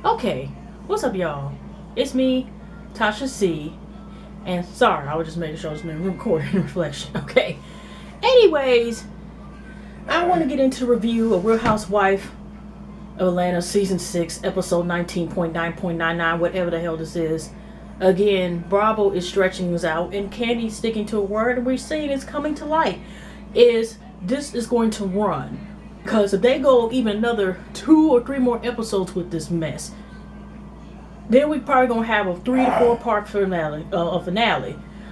Okay, what's up, y'all? It's me, Tasha C. And sorry, I was just making sure it's been recording in reflection. Okay. Anyways, I want to get into the review of Real Housewife of Atlanta Season 6, Episode 19.9.99, whatever the hell this is. Again, Bravo is stretching us out, and Candy's sticking to a word, and we're seeing it's coming to light. This is going to run. Because if they go even another 2 or 3 more episodes with this mess, then we probably gonna have a 3 to 4 part finale.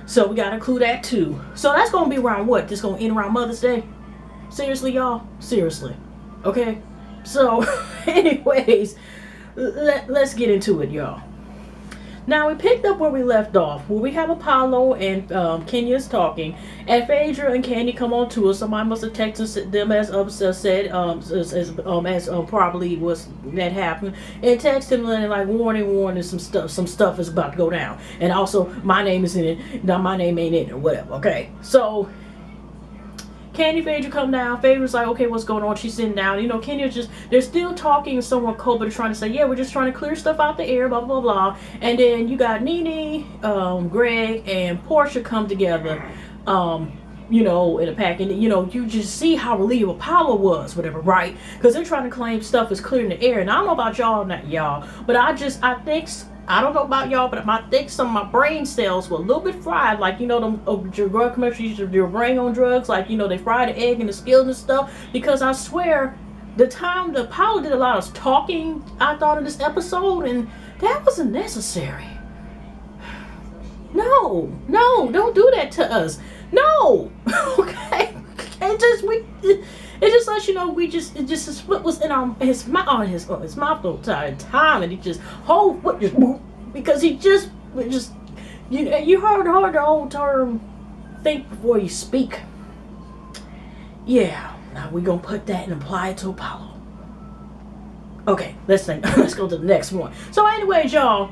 So we gotta include that too. So that's gonna be around what? This gonna end around Mother's Day? Seriously, y'all? Seriously. Okay? So, anyways, let's get into it, y'all. Now, we picked up where we left off, where we have Apollo and Kenya's talking, and Phaedra and Candy come on to us. Somebody must have texted them as said, as probably was that happened, and text him like warning, some stuff is about to go down, and also my name is in it. Now my name ain't in it or whatever. Okay, so Candy, Phaedra come down. Phaedra's like, okay, what's going on? She's sitting down. You know, Kenya's just, they're still talking, and someone cold, but trying to say, yeah, we're just trying to clear stuff out the air, blah, blah, blah. And then you got Nene, Greg, and Portia come together, you know, in a pack. And, you know, you just see how relieved Apollo was, whatever, right? Because they're trying to claim stuff is clear in the air. And I don't know about y'all, not y'all, but I think, I don't know about y'all, but I think some of my brain cells were a little bit fried. Like, you know, them drug commercials, your brain on drugs. Like, you know, they fry the egg and the skills and stuff. Because I swear, the time the Apollo did a lot of talking, I thought, in this episode, and that wasn't necessary. No, don't do that to us. No, okay. It just lets you know it just what was in his mouth the time, and he just because he just you heard the old term, think before you speak. Yeah, now we're gonna put that and apply it to Apollo. Okay, let's go to the next one. So anyways, y'all,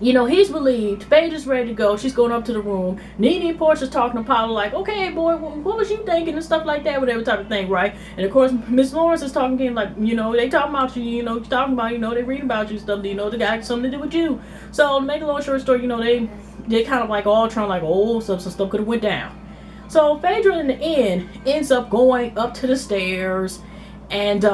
you know, he's relieved. Phaedra's ready to go. She's going up to the room. Nene and Portia's talking to Apollo like, okay, boy, what was you thinking and stuff like that, whatever type of thing, right? And of course, Miss Lawrence is talking to him like, you know, they talking about you, you know, talking about, you know, they read about you and stuff, you know, they got something to do with you. So to make a long short story, you know, they kind of like all trying like, oh, some stuff could have went down. So Phaedra in the end ends up going up to the stairs and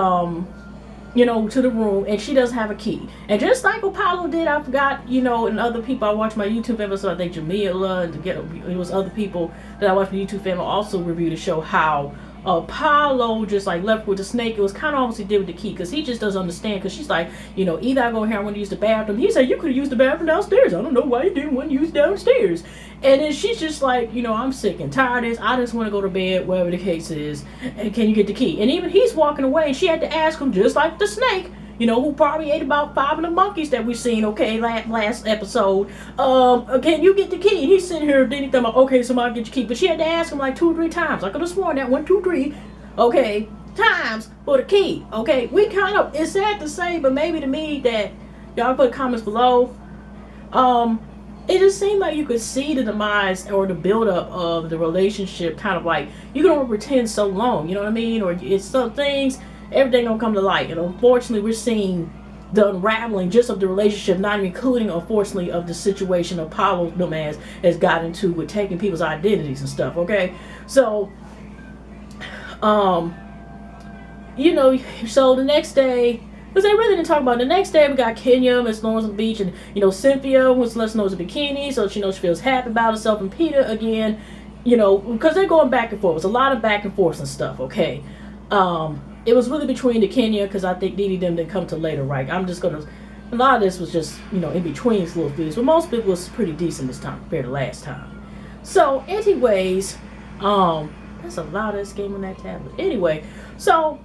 you know, to the room, and she doesn't have a key. And just like Apollo did, I forgot, you know, and other people, I watched my YouTube episode, I think Jamila, and it was other people that I watched my YouTube family also review to show how Apollo just like left with the snake. It was kind of almost he did with the key, because he just doesn't understand, because she's like, you know, either I go here, I want to use the bathroom. He said, you could have used the bathroom downstairs. I don't know why you didn't want to use downstairs. And then she's just like, you know, I'm sick and tired of this. I just want to go to bed, whatever the case is. And can you get the key? And even he's walking away, and she had to ask him, just like the snake, you know, who probably ate about 5 of the monkeys that we've seen, okay, last episode. Can you get the key? And he's sitting here, then he's like, okay, somebody get your key. But she had to ask him like 2 or 3 times. I could have sworn that 1, 2, 3, okay, times for the key. Okay, we kind of, it's sad to say, but maybe to me that, y'all put comments below, it just seemed like you could see the demise or the buildup of the relationship, kind of like, you can only pretend so long, you know what I mean? Or it's some things, everything gonna come to light. And unfortunately, we're seeing the unraveling just of the relationship, not even including, unfortunately, of the situation Apollo demands has got into with taking people's identities and stuff, okay? So, you know, so the next day, because they really didn't talk about it. The next day, we got Kenya, Miss Lawrence on the beach, and, you know, Cynthia was letting us know it's a bikini, so she knows she feels happy about herself, and Peter, again, you know, because they're going back and forth. It was a lot of back and forth and stuff, okay? It was really between the Kenya, because I think Dee them didn't come till later, right? I'm just going to, a lot of this was just, you know, in between these little videos, but most of it was pretty decent this time compared to last time. So, anyways, that's a lot of this game on that tablet. Anyway, so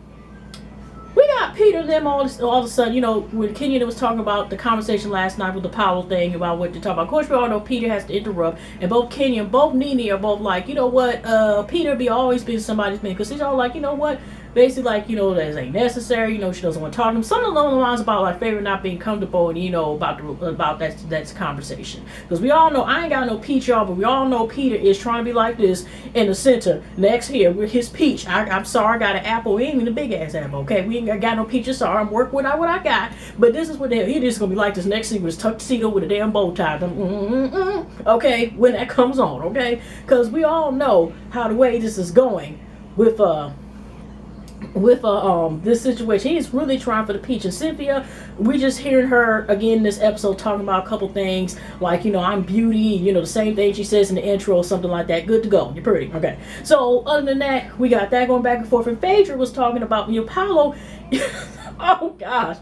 we got Peter and them all of a sudden, you know, when Kenya was talking about the conversation last night with the Powell thing about what to talk about. Of course, we all know Peter has to interrupt, and both Kenya and both Nene are both like, you know what, Peter always been somebody's man, because he's all like, you know what, basically like, that ain't necessary. She doesn't want to talk to him. Something along the lines about like Phaedra not being comfortable, and about that's conversation. Because we all know, I ain't got no peach, y'all, but we all know Peter is trying to be like this in the center next here with his peach. I'm sorry, I got an apple. We ain't even a big ass apple, okay? We ain't got no peaches. Sorry, I'm working with what I got. But this is what the hell he just gonna be like this next scene with his tuxedo with a damn bow tie. Okay, when that comes on, okay? Because we all know how the way this is going with this situation. He's really trying for the peach. And Cynthia, we just hearing her again this episode talking about a couple things like, I'm beauty, the same thing she says in the intro or something like that. Good to go, you're pretty. Okay, so other than that, we got that going back and forth. And Phaedra was talking about Apollo. Oh gosh,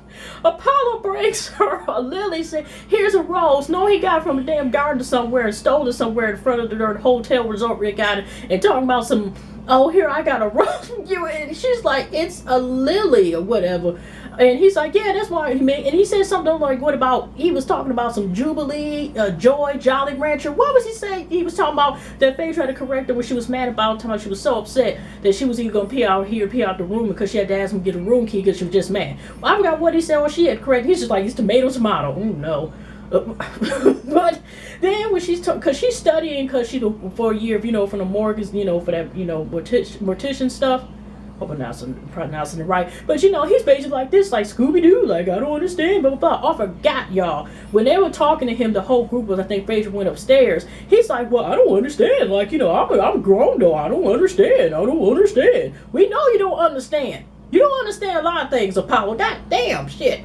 Apollo brings her a lily, saying, here's a rose. No, he got it from a damn garden somewhere and stole it somewhere in front of the hotel resort where he got it, and talking about some, oh, here, I got a rose from you. And she's like, it's a lily or whatever. And he's like, yeah, that's why he made. And he said something like, what about, he was talking about some Jubilee, Joy, Jolly Rancher. What was he saying? He was talking about that Faye tried to correct her when she was mad about talking about she was so upset that she was either going to pee out here or pee out the room because she had to ask him to get a room key because she was just mad. Well, I forgot what he said when she had corrected. He's just like, it's tomato. Oh, no. But then when she's because she's studying because she for a year from the mortgage for that mortician stuff. Hope I'm pronouncing it right. But he's basically like this, like Scooby-Doo, like I don't understand, blah blah blah. I forgot, y'all, when they were talking to him, the whole group was, I think Phaedra went upstairs. He's like, well, I don't understand, like I'm grown though, I don't understand. We know you don't understand. You don't understand a lot of things, Apollo. God damn shit.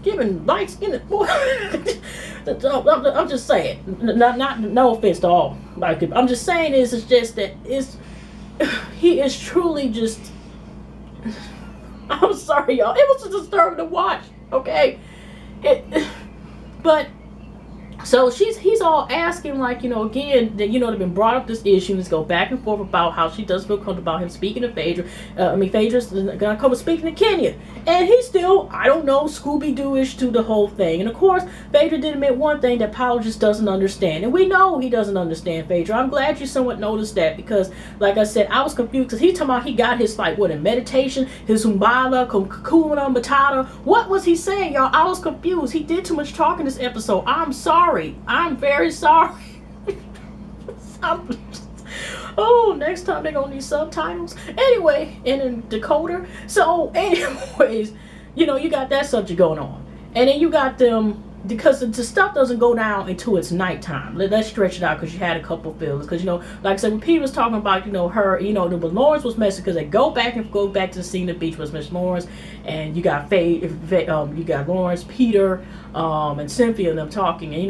Giving light skinned boy. I'm just saying, not no offense to all. Like, I'm just saying it's just that he is truly just. I'm sorry, y'all. It was disturbing to watch. Okay, but. So he's all asking, like, again, that, they've been brought up this issue. Let's go back and forth about how she does feel comfortable about him speaking to Phaedra. Phaedra's gonna come speaking to Kenya. And he's still, I don't know, Scooby-Doo-ish to the whole thing. And of course, Phaedra did admit one thing, that Paolo just doesn't understand. And we know he doesn't understand, Phaedra. I'm glad you somewhat noticed that, because, like I said, I was confused, because he's talking about he got his, like, in meditation, his Humbala, Kakuna, Matata. What was he saying, y'all? I was confused. He did too much talking this episode. I'm sorry. I'm very sorry. Oh, next time they're gonna need subtitles. Anyway, and in decoder. So, anyways, you got that subject going on. And then you got them, because the stuff doesn't go down until it's nighttime. Let's stretch it out, because you had a couple feelings. Because, like I said, when Peter was talking about, her, Lawrence was messing, because they go back to the scene of the beach was Miss Lawrence. And you got you got Lawrence, Peter, and Cynthia and them talking. And,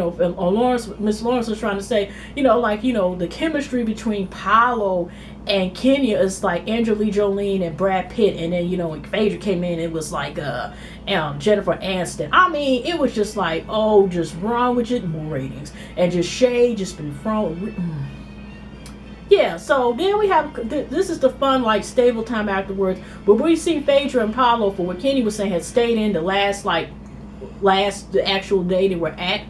Miss Lawrence was trying to say, the chemistry between Paolo and Kenya is like Angelina Jolie and Brad Pitt. And then, when Phaedra came in, it was like Jennifer Aniston. I mean, it was just like, oh, just wrong with it, more ratings. And just shade just been thrown. Yeah, so then we have, this is the fun, like, stable time afterwards. But we see Phaedra and Paolo, for what Kenny was saying, had stayed in the actual day they were at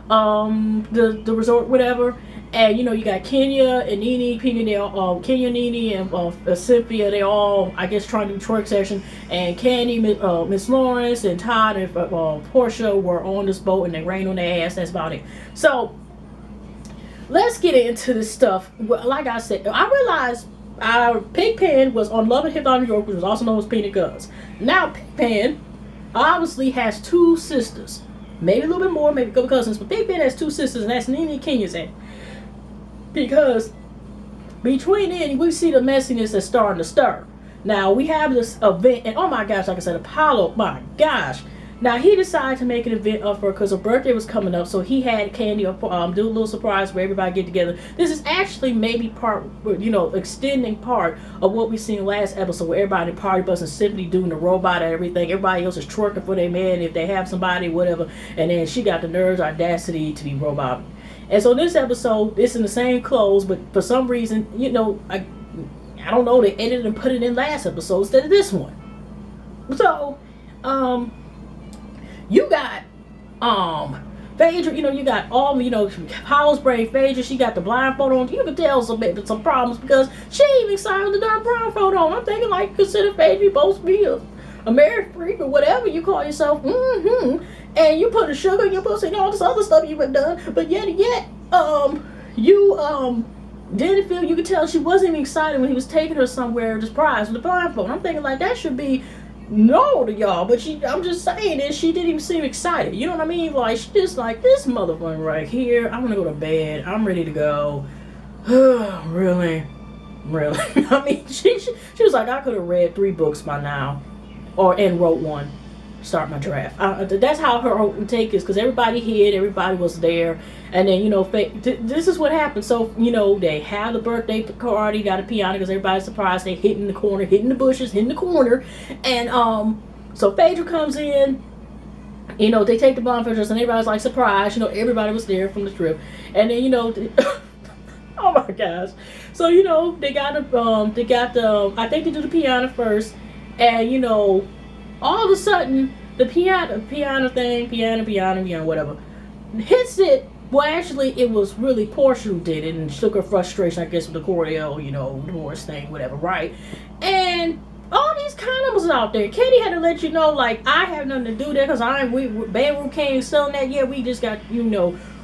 the resort, whatever. And, you got Kenya and Nene, Kenya, Nene, and Cynthia, they all, I guess, trying to do twerk session. And Candy, Miss Lawrence, and Todd, and Portia were on this boat, and they rained on their ass. That's about it. So, let's get into this stuff. Like I said, I realized Pigpen was on Love and Hip Hop New York, which was also known as Peanut Guns. Now, Pigpen obviously has two sisters. Maybe a little bit more, maybe a couple cousins, but Pigpen has two sisters, and that's Nene and Kenya's aunt. Because between then, we see the messiness that's starting to stir. Now, we have this event, and oh my gosh, like I said, Apollo, my gosh. Now, he decided to make an event up for her because her birthday was coming up, so he had Candy do a little surprise where everybody get together. This is actually maybe part, extending part of what we seen last episode, where everybody in the party bus is simply doing the robot and everything. Everybody else is twerking for their man if they have somebody, whatever. And then she got the nerves, audacity to be robot. And so this episode, it's in the same clothes, but for some reason, I don't know, they edited and put it in last episode instead of this one. So, you got Phaedra, you got all, house brain Phaedra, she got the blindfold on. You can tell some problems because she ain't even signed with the darn blindfold on. I'm thinking, like, consider Phaedra supposed to be a married freak or whatever you call yourself. And you put a sugar in your pussy and all this other stuff you've done. But yet, you didn't feel, you could tell she wasn't even excited when he was taking her somewhere to surprise with the blindfold. I'm thinking, like, that should be no to y'all, but I'm just saying that she didn't even seem excited. You know what I mean? Like, she just like, this motherfucker right here, I want to go to bed, I'm ready to go. Really? I mean, she was like, I could have read 3 books by now, and wrote one. Start my draft. That's how her take is, because everybody hid, everybody was there, and then this is what happened. So they have the birthday party, got a piano because everybody's surprised. They hid in the corner, hid in the bushes, hid in the corner, and so Phaedra comes in. They take the bonfires, and everybody's like surprised. Everybody was there from the trip, and then oh my gosh. So they got the I think they do the piano first, and all of a sudden, the piano thing, whatever, hits it. Well, actually, it was really Portia who did it, and took her frustration, I guess, with the Cordell, divorce thing, whatever, right? And all these condoms out there. Katie had to let you know, like, I have nothing to do there, because Bedroom King selling that yet. We just got,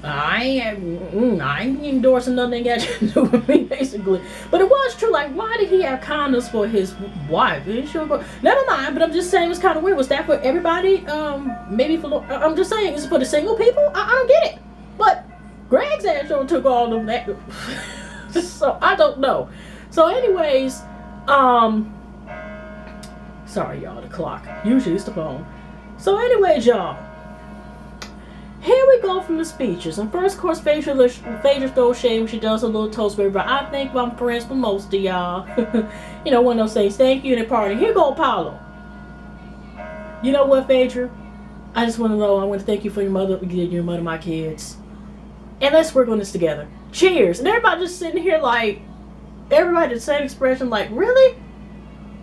I ain't endorsing nothing that got to do with me, basically. But it was true. Like, why did he have condoms for his wife? Never mind. But I'm just saying, it was kind of weird. Was that for everybody? Maybe for. I'm just saying, is it for the single people? I don't get it. But Greg's ass took all of that. So I don't know. So, anyways, sorry, y'all. The clock. Usually it's the phone. So, anyways, y'all. Here we go from the speeches. And first, of course, Phaedra throws shade when she does a little toast for everybody. I think I'm friends with most of y'all. One of those things. Thank you in the party. Here go Apollo. You know what, Phaedra? I just want to know. I want to thank you for your mother, my kids. And let's work on this together. Cheers. And everybody just sitting here like, everybody the same expression, like, really?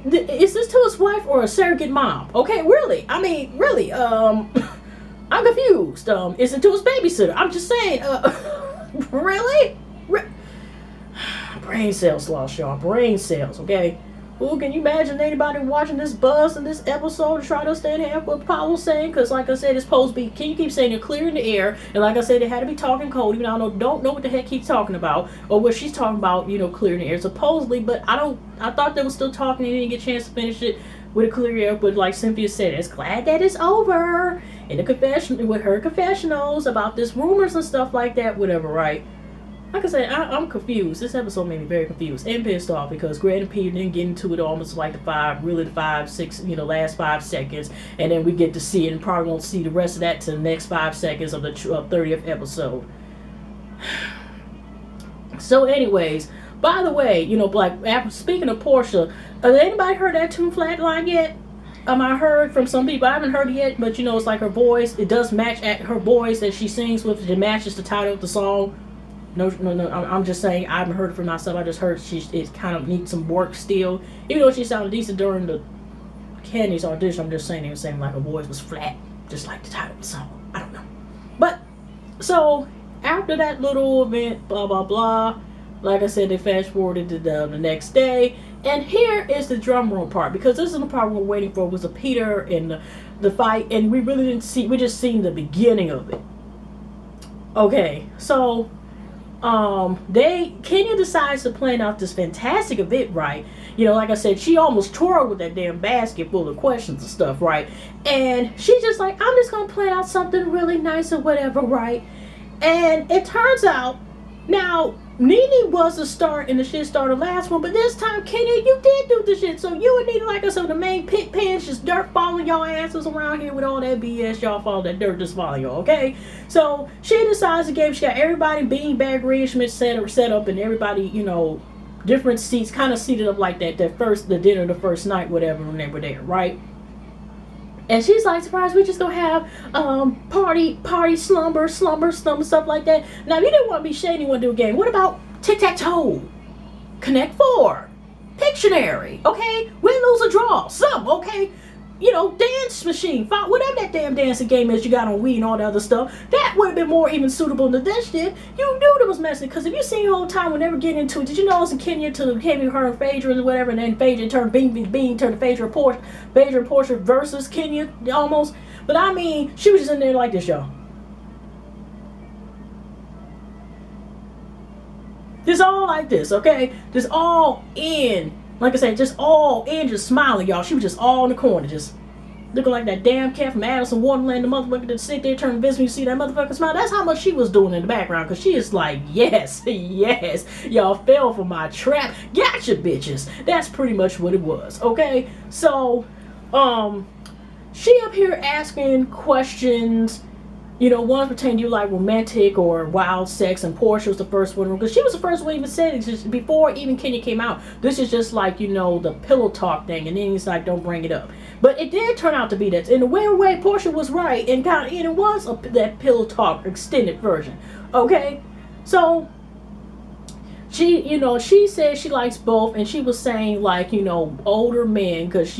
Is this to his wife or a surrogate mom? Okay, really? I mean, really, I'm confused. Is it to his babysitter? I'm just saying, really? Brain cells lost, y'all. Brain cells, okay? Ooh, can you imagine anybody watching this buzz in this episode to try to understand half what Apollo's saying? Because, like I said, it's supposed to be, can you keep saying they're clear in the air? And like I said, they had to be talking code, even though I don't know what the heck he's talking about, or what she's talking about, clear in the air, supposedly, but I thought they were still talking and didn't get a chance to finish it with a clear air, but like Cynthia said, it's glad that it's over. In the confession, with her confessionals about this rumors and stuff like that, whatever, right? Like I said, I'm confused. This episode made me very confused and pissed off because Grant and Peter didn't get into it almost like the 5, 6, last 5 seconds, and then we get to see it and probably won't see the rest of that to the next 5 seconds of the 30th episode. So, anyways, by the way, speaking of Portia, has anybody heard that tune flatline yet? I heard from some people. I haven't heard it yet, but it's like her voice. It does match at her voice that she sings with. It matches the title of the song. No. I'm just saying I haven't heard it for myself. I just heard it kind of needs some work still. Even though she sounded decent during the Candy's audition, I'm just saying it was saying like her voice was flat, just like the title of the song. I don't know. But so after that little event, blah blah blah. Like I said, they fast forwarded to the next day. And here is the drum roll part, because this is the part we're waiting for, was a Peter and the fight, and we really didn't see, we just seen the beginning of it. Okay, so Kenya decides to plan out this fantastic event, right? Like I said, she almost tore with that damn basket full of questions and stuff, right? And she's just like, I'm just gonna plan out something really nice or whatever, right? And it turns out, now, Nene was the start and the shit started last one, but this time, Kenya, you did do the shit. So you and Nene, like I said, the main pit pants, just dirt following y'all asses around here with all that BS. Y'all follow that dirt, just follow y'all, okay? So she decides the game. She got everybody beanbag arrangement set up, and everybody, different seats, kind of seated up like that. The dinner, the first night, whatever, when they were there, right? And she's like, surprise, we're just gonna have party, slumber, stuff like that. Now, if you didn't want to be shady, you want to do a game. What about tic-tac-toe? Connect 4. Pictionary, okay? Win, lose, or draw. Some, okay? dance machine, whatever that damn dancing game is you got on Wii and all the other stuff. That would have been more even suitable than this shit. You knew it was messy, because if you seen the whole time when they were getting into it, did you know it was in Kenya to came her and Phaedra and whatever, and then Phaedra turned Bean turned to Phaedra and Portia versus Kenya almost. But I mean, she was just in there like this, y'all. Just all like this, okay? Just all in. Like I said, just all in, just smiling, y'all. She was just all in the corner, just looking like that damn cat from Alice in Wonderland. The motherfucker that sit there, turn to visit me, you see that motherfucker smile. That's how much she was doing in the background, because she is like, yes, yes, y'all fell for my trap. Gotcha, bitches. That's pretty much what it was, okay? So, she up here asking questions. One pertaining to like romantic or wild sex, and Portia was the first one, because she was the first one even said it just before even Kenya came out. This is just like, the pillow talk thing, and then he's like, don't bring it up. But it did turn out to be that. In a weird way, Portia was right, and it was that pillow talk extended version. Okay? So, she, she said she likes both, and she was saying like, older men, because,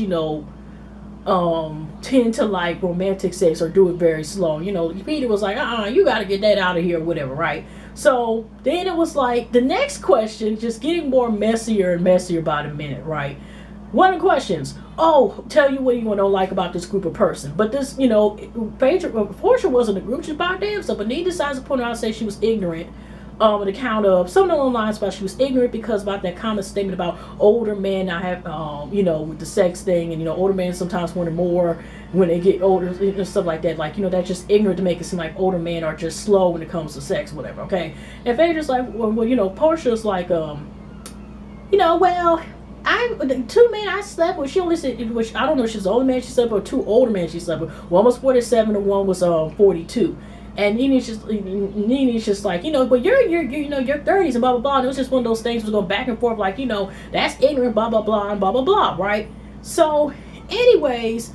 tend to like romantic sex or do it very slow. Peter was like, you gotta get that out of here or whatever, right? So then it was like the next question just getting more messier and messier by the minute, right? One of the questions, tell you what you don't like about this group of person. But this, Portia wasn't a group, she was by damn stuff, but he decides to point out and say she was ignorant. An account of something along the lines about she was ignorant because about that comment statement about older men not have, with the sex thing, and older men sometimes wanted more when they get older, and stuff like that. Like, that's just ignorant to make it seem like older men are just slow when it comes to sex, whatever. Okay, and Phaedra's like, well, Portia's like, well, two men I slept with. She only said, which I don't know if she's the only man she slept with or two older men she slept with. One was 47 and one was 42. And Nene's just like, but you're your 30s and blah blah blah. And it was just one of those things was going back and forth like, that's ignorant, blah blah blah and blah blah blah, right? So, anyways,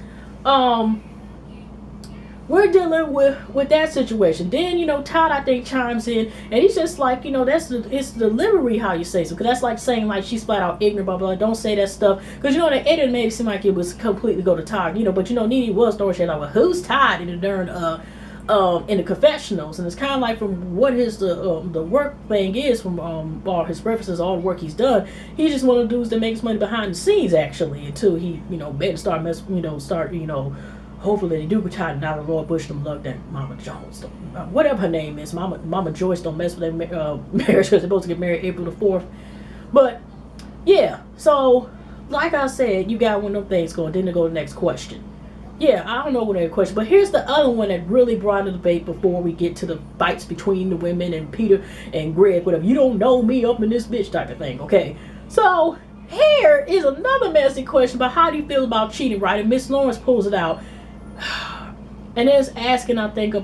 we're dealing with that situation. Then Todd I think chimes in, and he's just like, it's the delivery how you say so, because that's like saying like she's flat out ignorant, blah blah. Don't say that stuff, because the editor made it seem like it was completely go to Todd, but Nene was throwing shit like, well, who's Todd in the darn in the confessionals, and it's kind of like from what the work thing is from all his references, all the work he's done. He's just one of the dudes that makes money behind the scenes actually, until he better start hopefully they do retire now the Lord Bush them luck that Mama Jones whatever her name is, Mama Joyce don't mess with their marriage, because they're supposed to get married April the 4th. But yeah, so like I said, you got one of them things going. Then to go to the next question. Yeah, I don't know what that question, but here's the other one that really brought the debate before we get to the fights between the women and Peter and Greg, whatever. You don't know me up in this bitch type of thing, okay? So here is another messy question about how do you feel about cheating, right? And Miss Lawrence pulls it out. And it's asking, I think a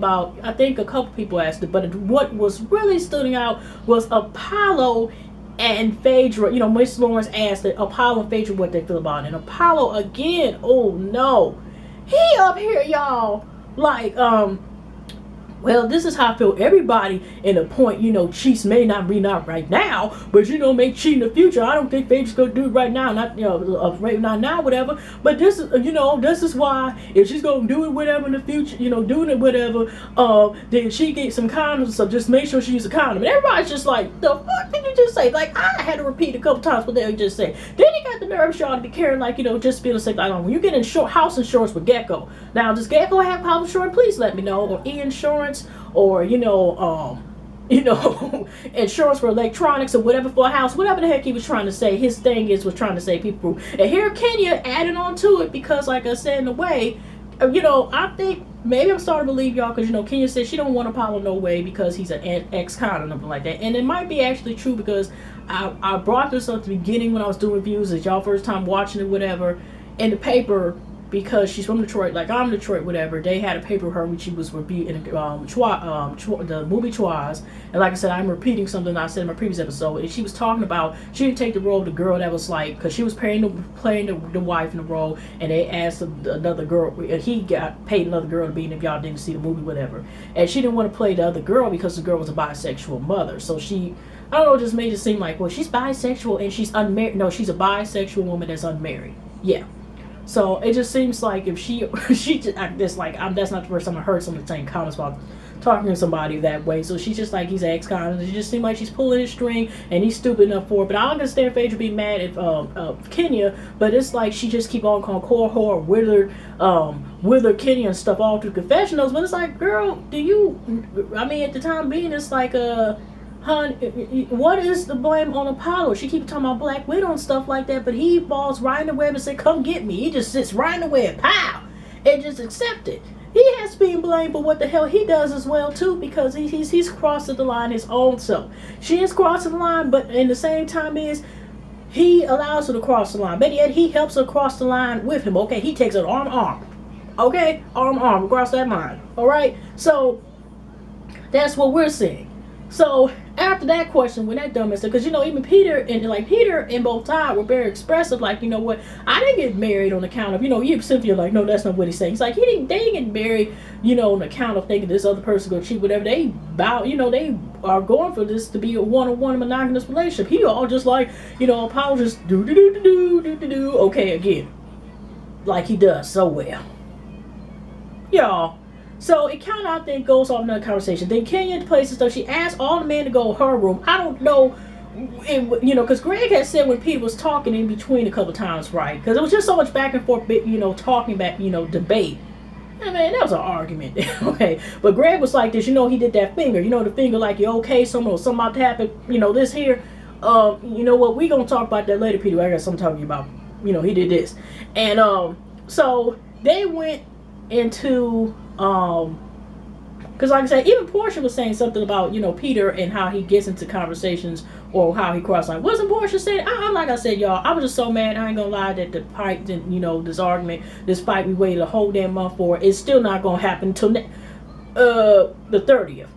couple people asked it, but what was really stood out was Apollo and Phaedra. Miss Lawrence asked that Apollo and Phaedra what they feel about it. And Apollo again, oh no. He up here, y'all, like, well, this is how I feel. Everybody in the point, cheats may not be not right now, but may cheat in the future. I don't think Phaedra's gonna do it right now, not not now, whatever. But this is, this is why if she's gonna do it whatever in the future, doing it whatever, then she get some condoms. So just make sure she uses a condom. And everybody's just like, the fuck did you just say? Like I had to repeat a couple times what they just said. Then he got the nerve, y'all, to be carrying like just feeling sick. Like when you get house insurance with Gecko. Now does Gecko have house insurance? Please let me know. Or e-insurance. Or insurance for electronics or whatever for a house, whatever the heck he was trying to say. His thing was trying to say people. And here Kenya added on to it because, like I said, in a way, I think maybe I'm starting to believe y'all because Kenya said she don't want Apollo no way because he's an ex-con or something like that. And it might be actually true because I brought this up at the beginning when I was doing reviews. It's y'all first time watching it, whatever, in the paper. Because she's from Detroit, like I'm Detroit, whatever. They had a paper of her when she was reviewing the movie Twas. And like I said, I'm repeating something I said in my previous episode. And she was talking about she didn't take the role of the girl that was like, because she was playing the wife in the role, and they asked another girl. He got paid another girl to be in if y'all didn't see the movie, whatever. And she didn't want to play the other girl because the girl was a bisexual mother. So she, I don't know, just made it seem like, well, she's bisexual and she's unmarried. No, she's a bisexual woman that's unmarried. Yeah. So it just seems like if she that's like that's not the first time I heard some of the same comments about talking to somebody that way. So she's just like, he's an ex-con. It just seems like she's pulling his string and he's stupid enough for it. But I understand Phaedra being mad at Kenya, but it's like she just keep on calling core whore, wither Kenya and stuff all through confessionals. But it's like, girl, do you? I mean, at the time being, it's like hun, what is the blame on Apollo? She keeps talking about Black Widow and stuff like that, but he falls right in the web and said, come get me. He just sits right in the web, pow, and just accept it. He has to be blamed for what the hell he does as well too, because he's crossing the line his own self. She is crossing the line, but in the same time is he allows her to cross the line. But yet he helps her cross the line with him. Okay, he takes her arm. Okay, arm across that line. All right, so that's what we're seeing. So after that question, when that dumbass, because even Peter and both sides were very expressive. Like, you know what, I didn't get married on account of you. Cynthia like, no, that's not what he's saying. He's like, they didn't get married, on account of thinking this other person gonna cheat, whatever. They they are going for this to be a one-on-one monogamous relationship. He all just like, Apollo just do. Okay, again, like he does so well, y'all. So it kind of, I think, goes off another conversation. Then Kenya plays and stuff. She asked all the men to go to her room. I don't know, because Greg had said when Peter was talking in between a couple times, right? Because it was just so much back and forth, talking back, debate. I mean, that was an argument, okay? But Greg was like this, he did that finger, the finger like, you okay, something about to happen, this here. You know what, we gonna talk about that later, Peter. I got something to talk about, he did this. And so they went into because like I said, even Portia was saying something about Peter and how he gets into conversations or how he crosses line. Wasn't Portia saying? Like I said, y'all, I was just so mad. I ain't gonna lie that the fight, this argument, this fight we waited a whole damn month for, is still not gonna happen until the 30th.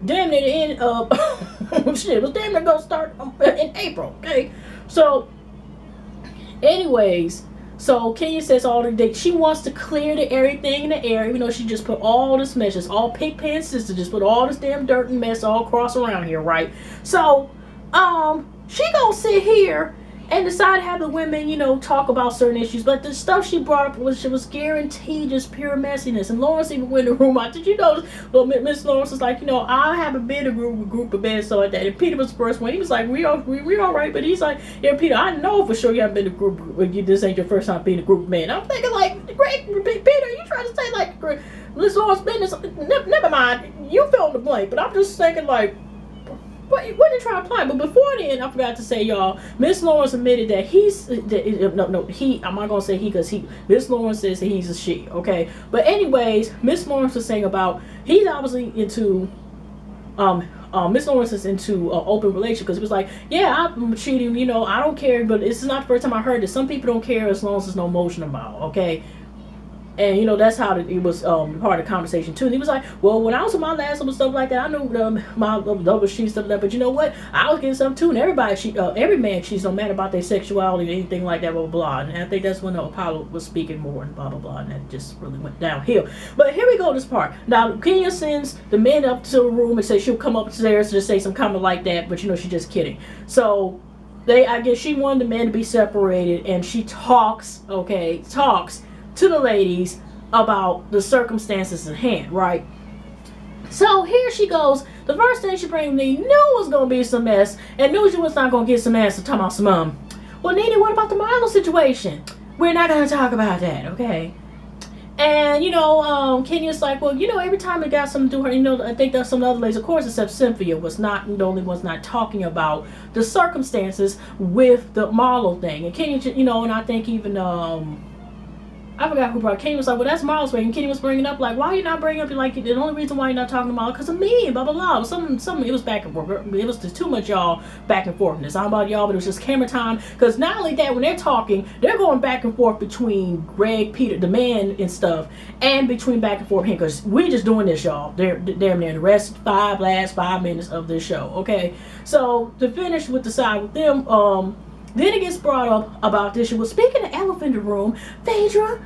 Damn near the end of shit. It was damn near gonna start in April. Okay, so anyways. So Kenya says all the day she wants to clear everything in the air, even though she just put all this mess, just all pigpen sister, just put all this damn dirt and mess all across around here, right? So, she gonna sit here and decide to have the women, talk about certain issues, but the stuff she brought up was guaranteed just pure messiness. And Lawrence even went in the room. Did you notice? Well, Miss Lawrence was like, I haven't been a group of men and stuff like that. And Peter was the first one. He was like, we all right, but he's like, yeah, Peter, I know for sure you haven't been a group. This ain't your first time being a group of men. I'm thinking like, great, Peter, you trying to say like Miss Lawrence business? Never mind, you fill in the blank. But I'm just thinking like, what they trying to apply? But before then, I forgot to say, y'all, Miss Lawrence admitted that I'm not gonna say he, because Miss Lawrence says that he's a she, okay? But anyways, Miss Lawrence was saying about he's obviously into Miss Lawrence is into open relationship, because it was like, yeah, I'm cheating, I don't care, but this is not the first time I heard that some people don't care as long as there's no emotion involved, okay? And that's how it was part of the conversation too. And he was like, well, when I was with my last and stuff like that, I knew my double she stuff like that. But you know what? I was getting something too. And every man cheats, no matter about their sexuality or anything like that, blah, blah, blah. And I think that's when Apollo was speaking more and blah, blah, blah. And that just really went downhill. But here we go, this part. Now, Kenya sends the men up to the room and says she'll come upstairs to just say some comment like that. But she's just kidding. So I guess she wanted the men to be separated. And she talks to the ladies about the circumstances at hand, right? So here she goes. The first thing she brings me, knew it was going to be some mess, and knew she was not going to get some ass to talk about some well, Nene, what about the Marlo situation? We're not going to talk about that, okay? And, Kenya's like, well, every time it got something to do her, I think there's some other ladies, of course, except Cynthia, was not the only ones not talking about the circumstances with the Marlo thing. And Kenya, and I think even, I forgot who brought Kenny was like, well, that's Marlo's way. And Kenny was bringing up, like, why are you not bringing up, like, the only reason why you're not talking to Marlo, because of me, blah, blah, blah. It was back and forth. It was just too much y'all back and forth. And it's not about y'all, but it was just camera time. Because not only that, when they're talking, they're going back and forth between Greg, Peter, the man and stuff, and between back and forth him. Because we're just doing this, y'all. They're damn near the last 5 minutes of this show, okay? So, to finish with the side with them, then it gets brought up about this. She was speaking of elephant in the room. Phaedra,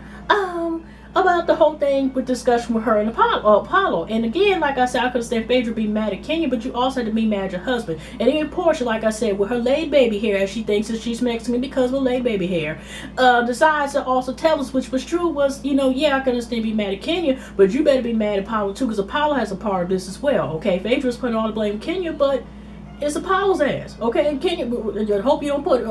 about the whole thing with discussion with her and Apollo. And again, like I said, I could understand Phaedra be mad at Kenya, but you also had to be mad at your husband. And even Portia, like I said, with her laid baby hair, as she thinks that she's Mexican because of laid baby hair, decides to also tell us, which was true, was, yeah, I can understand be mad at Kenya, but you better be mad at Apollo too, because Apollo has a part of this as well. Okay, Phaedra's putting all the blame on Kenya, but it's Apollo's ass. Okay, and Kenya, I hope you don't put,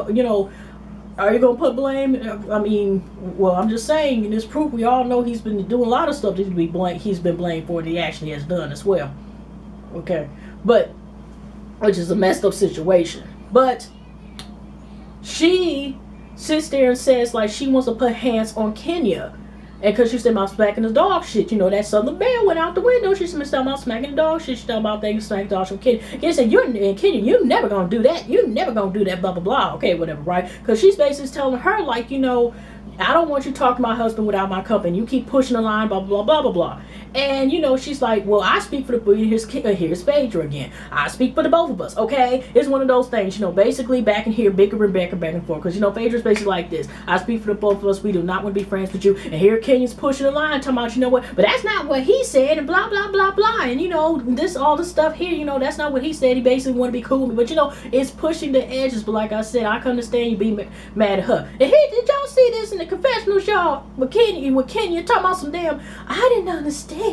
are you gonna put blame? I mean, well, I'm just saying, in this proof, we all know he's been doing a lot of stuff that he's been blamed for, that he actually has done as well. Okay, but which is a messed up situation. But she sits there and says like she wants to put hands on Kenya. And because she said about smacking the dog shit, that Southern Belle went out the window. She's talking about smacking the dog shit. She's talking about things smacking the dog shit. Kenya said, Kenya, you're never going to do that. You're never going to do that, blah, blah, blah. Okay, whatever, right? Because she's basically telling her, like, I don't want you to talk to my husband without my company. You keep pushing the line, blah, blah, blah, blah, blah. And, she's like, well, I speak for the, here's Phaedra again. I speak for the both of us, okay? It's one of those things, basically back in here, bickering, back and forth. Because, Phaedra's basically like this. I speak for the both of us. We do not want to be friends with you. And here Kenya's pushing the line, talking about, what? But that's not what he said, and blah, blah, blah, blah. And, all this stuff here, that's not what he said. He basically want to be cool with me. But, it's pushing the edges. But like I said, I can understand you being mad at her. And here, did y'all see this in the confessionals, y'all? With Kenya talking about some damn, I didn't understand.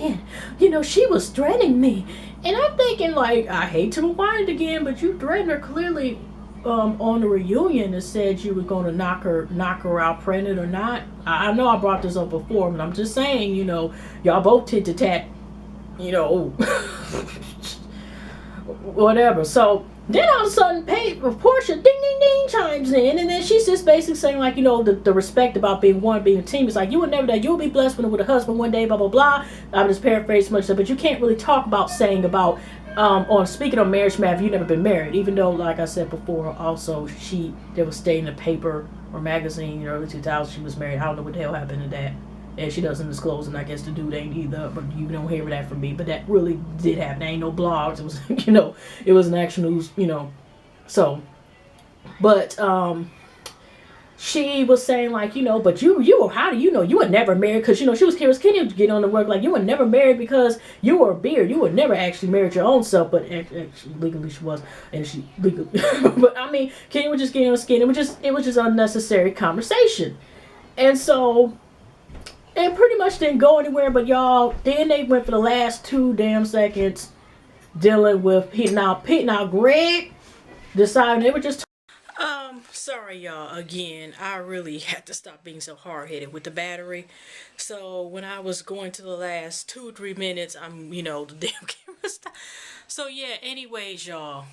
She was threatening me. And I'm thinking, like, I hate to rewind it again, but you threatened her clearly on the reunion and said you were going to knock her out, pregnant or not. I know I brought this up before, but I'm just saying, y'all both tit to tat, whatever. So then all of a sudden, Portia, ding, ding, ding, chimes in, and then she's just basically saying, like, the respect about being a team. It's like, you will never die. You'll be blessed with a husband one day, blah, blah, blah. I'm just paraphrasing much stuff, but you can't really talk about saying about, on speaking on marriage matter, you've never been married, even though, like I said before, also, there was stated in the paper or magazine in the early 2000s she was married. I don't know what the hell happened to that. And she doesn't disclose, and I guess the dude ain't either, but you don't hear that from me. But that really did happen. There ain't no blogs. It was, it was an actual news, So, but, she was saying, like, but how do you were never married? Because, she was Kenya getting on the work, like, you were never married because you were a beard. You were never actually married your own self, but actually, legally she was, and she legally, but I mean, Kenya was just getting on skin. It was just unnecessary conversation. And so, it pretty much didn't go anywhere, but y'all, then they went for the last 2 damn seconds dealing with now Greg deciding they were just sorry y'all, again, I really had to stop being so hard-headed with the battery. So when I was going to the last 2 or 3 minutes, the damn camera stopped. So yeah, anyways, y'all,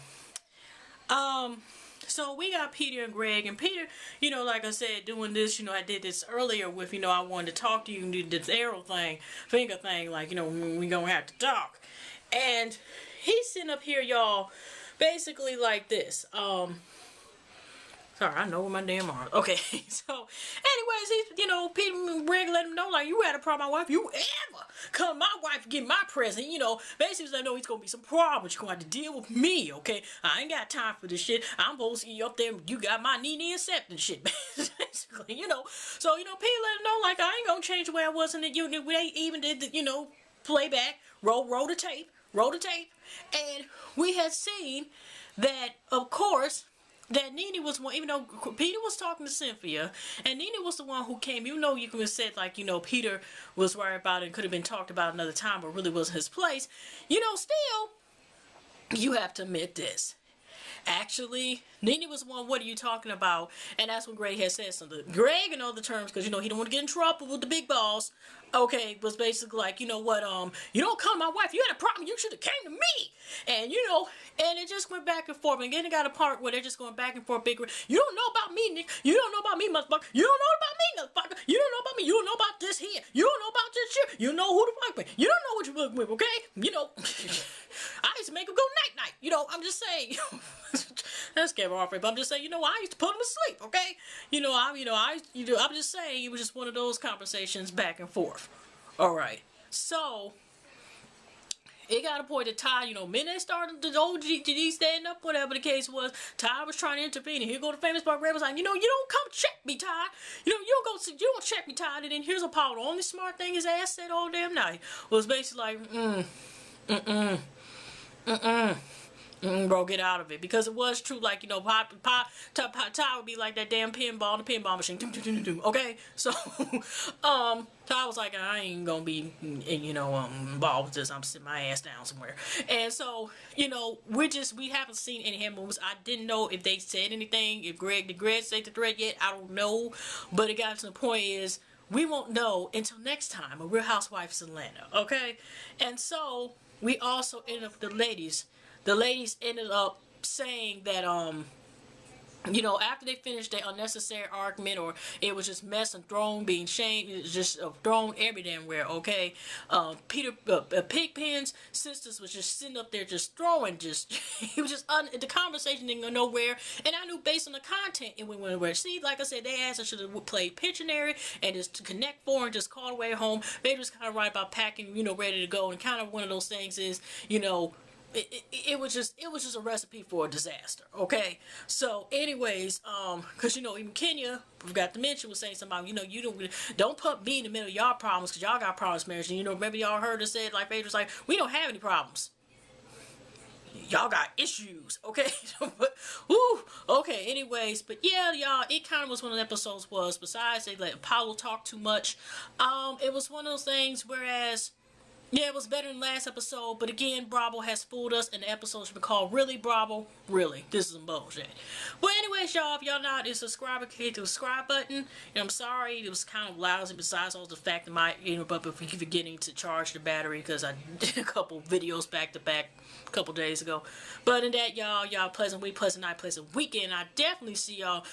so we got Peter and Greg, and Peter, like I said, doing this, I did this earlier with, I wanted to talk to you and do this finger thing, like, we gonna have to talk. And he's sitting up here, y'all, basically like this, sorry, I know where my damn arm. Okay, so, anyways, he's, Peter and Greg let him know, like, you had a problem with my wife, you ever come my wife get my present, basically, I know he's gonna be some problems, you're gonna have to deal with me, okay? I ain't got time for this shit. I'm supposed to see you up there, you got my Nene acceptance shit, basically, So, Peter let him know, like, I ain't gonna change the way I was, and they even did the, playback, roll the tape, and we had seen that, of course, that Nene was one, even though Peter was talking to Cynthia, and Nene was the one who came, you could have said, like, Peter was worried about it and could have been talked about another time, but really wasn't his place. Still, you have to admit this. Actually, Nene was one, what are you talking about? And that's when Greg had said something. Greg, in other terms, because, he don't want to get in trouble with the big boss, okay, was basically like, you don't come to my wife, you had a problem, you should have came to me. And, and it just went back and forth. And then it got a part where they're just going back and forth, bickering. You don't know about me, Nick. You don't know about me, motherfucker. You don't know about me, motherfucker. You don't know about me. You don't know about this here. You don't know about this shit. You know who to fuck with. You don't know what you work with, okay? I used to make him go night-night. I'm just saying. That's Kevin Harper, but I'm just saying, I used to put him to sleep, okay? I'm just saying, it was just one of those conversations back and forth. All right. So, it got a point that Ty, you know, minute they started the old GTD stand up, whatever the case was, Ty was trying to intervene. And here go the famous part. Ray was like, you know, you don't come check me, Ty. You know, you don't check me, Ty. And then here's Apollo. The only smart thing his ass said all damn night was basically like, bro, get out of it. Because it was true, like, you know, Ty would be like that damn pinball, the pinball machine. Okay? So, Ty was like, I ain't gonna be, you know, involved with this. I'm sitting my ass down somewhere. And so, you know, we haven't seen any hand movements. I didn't know if they said anything, if did Greg say the threat yet? I don't know. But it got to the point is, we won't know until next time, a Real Housewives of Atlanta. Okay? And so, we also ended up with the ladies. The ladies ended up saying that, you know, after they finished their unnecessary argument, or it was just mess and thrown, being shamed, it was just thrown every damn where, okay? Pigpen's sisters was just sitting up there just throwing, it was just, the conversation didn't go nowhere, and I knew based on the content it went nowhere. See, like I said, they asked I should have played Pictionary and just to connect four and just call away home. They was kind of right about packing, you know, ready to go, and kind of one of those things is, you know, it was just a recipe for a disaster. Okay, so anyways, because you know, even Kenya, forgot to mention, was saying something about, you know, you don't put me in the middle of y'all problems, because y'all got problems marriage. And you know, remember y'all heard her say, like, Phaedra was like, we don't have any problems, y'all got issues. Okay. But whoo, okay, anyways, but yeah, y'all, it kind of was one of the episodes was, besides they let Apollo talk too much, it was one of those things, whereas yeah, it was better than last episode, but again, Bravo has fooled us, and the episode should be called Really, Bravo? Really? This is some bullshit. But anyways, y'all, if y'all not a subscriber, hit the subscribe button. And I'm sorry, it was kind of lousy, besides all the fact that my, you know, but forgetting to charge the battery, because I did a couple videos back to back a couple days ago. But in that, y'all pleasant week, pleasant night, pleasant weekend. I definitely see y'all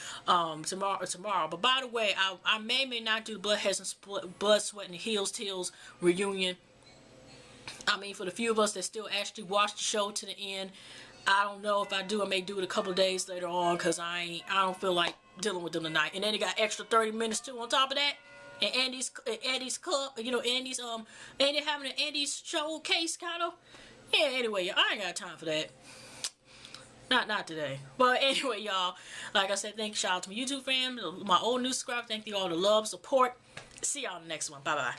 tomorrow. But by the way, I may not do the blood, sweat, and heels reunion. I mean, for the few of us that still actually watch the show to the end, I don't know if I do. I may do it a couple of days later on, because I don't feel like dealing with them tonight. And then they got extra 30 minutes too on top of that. And Andy's club, you know, Andy having an Andy's showcase kind of. Yeah, anyway, I ain't got time for that. Not today. But anyway, y'all, like I said, thank you, shout out to my YouTube fam, my old new subscribers. Thank you all the love, support. See y'all in the next one. Bye bye.